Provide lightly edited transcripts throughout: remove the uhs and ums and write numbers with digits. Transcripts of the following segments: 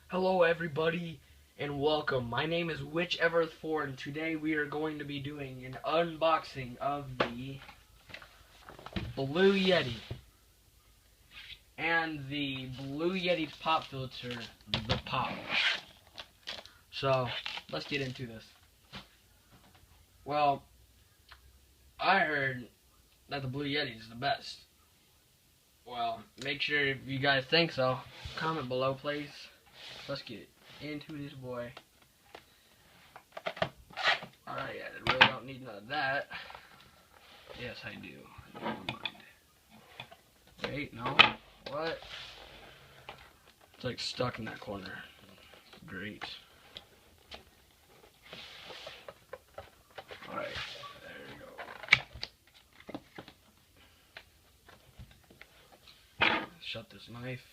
Hello everybody and welcome. My name is Whichever Ford and today we are going to be doing an unboxing of the Blue Yeti and the Blue Yeti pop filter, the Pop. So let's get into this. Well, I heard that the Blue Yeti is the best. Well, make sure if you guys think so, comment below please. Let's get into this boy. Alright, I really don't need none of that. Yes, I do. Never mind. Wait, no. What? It's like stuck in that corner. Great. Alright, there we go. Shut this knife.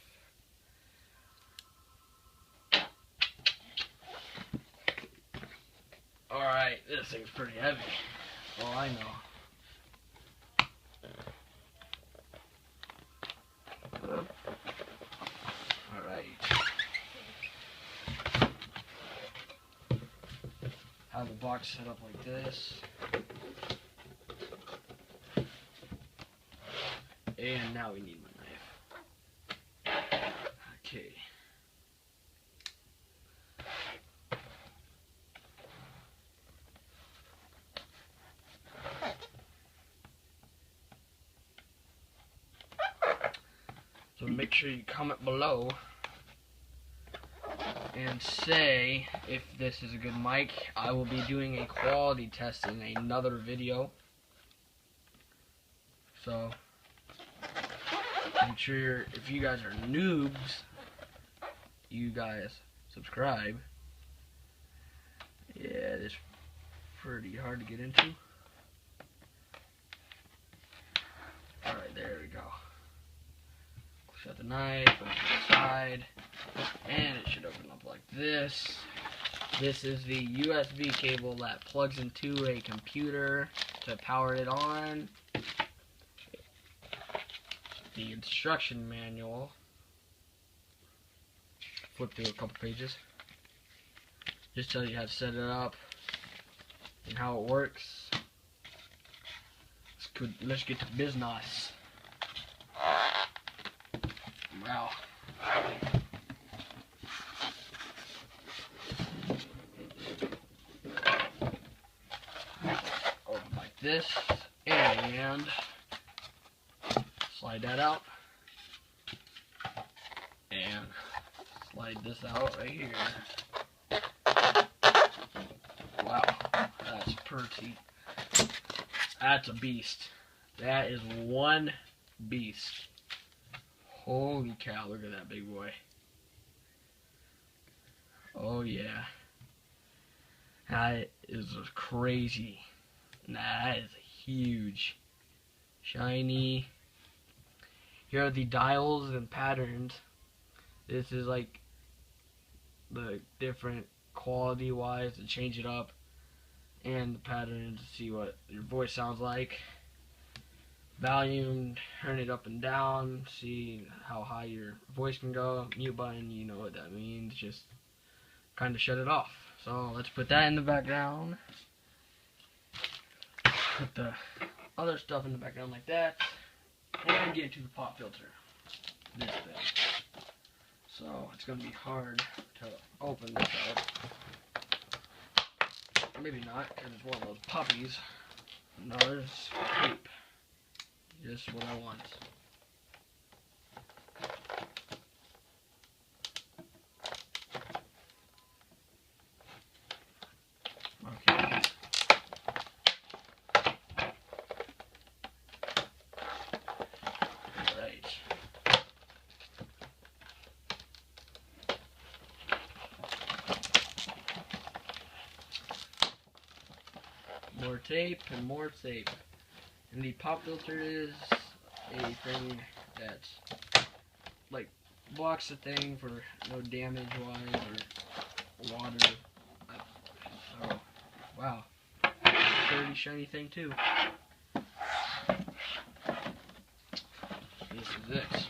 Alright, this thing's pretty heavy. Oh, I know. Alright. Have the box set up like this. And now we need my knife. Okay. So make sure you comment below and say if this is a good mic. I will be doing a quality test in another video. So make sure if you guys are noobs, you guys subscribe. Yeah, it's pretty hard to get into. Alright, there we go. Shut the knife, put it to the side, and it should open up like this. This is the USB cable that plugs into a computer to power it on. The instruction manual. Flip through a couple pages. Just tell you how to set it up and how it works. Let's get to business. Wow. Open like this and slide that out and slide this out right here. Wow, that's pretty. That's a beast. That is one beast. Holy cow, look at that big boy. Oh yeah. That is crazy. That is huge. Shiny. Here are the dials and patterns. This is like the different quality wise to change it up. And the pattern to see what your voice sounds like. Volume, turn it up and down, see how high your voice can go. Mute button, you know what that means, just kind of shut it off. So let's put that in the background. Put the other stuff in the background like that. And get into the pop filter. This thing. So it's going to be hard to open this up. Maybe not, because it's one of those puppies. No, there's tape. Just what I want. Okay. Alright. More tape and more tape. And the pop filter is a thing that like blocks the thing for no damage wise or water. So wow. Pretty shiny thing too. This is it.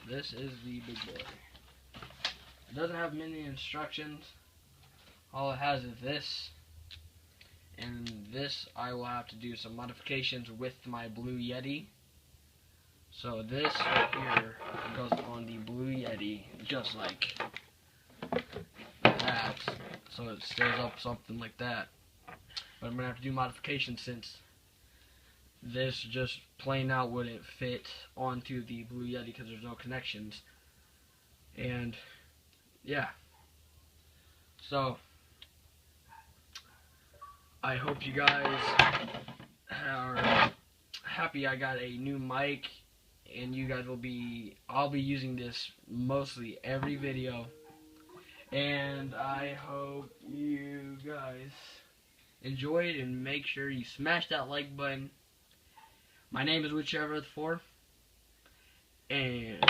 This is the big boy. It doesn't have many instructions. All it has is this, and this I will have to do some modifications with my Blue Yeti. So this right here goes on the Blue Yeti, just like that. So it stays up something like that. But I'm going to have to do modifications since this just plain out wouldn't fit onto the Blue Yeti because there's no connections. And yeah. So I hope you guys are happy I got a new mic, and you guys will be, I'll be using this mostly every video, and I hope you guys enjoy it, and make sure you smash that like button. My name is Whichever4, and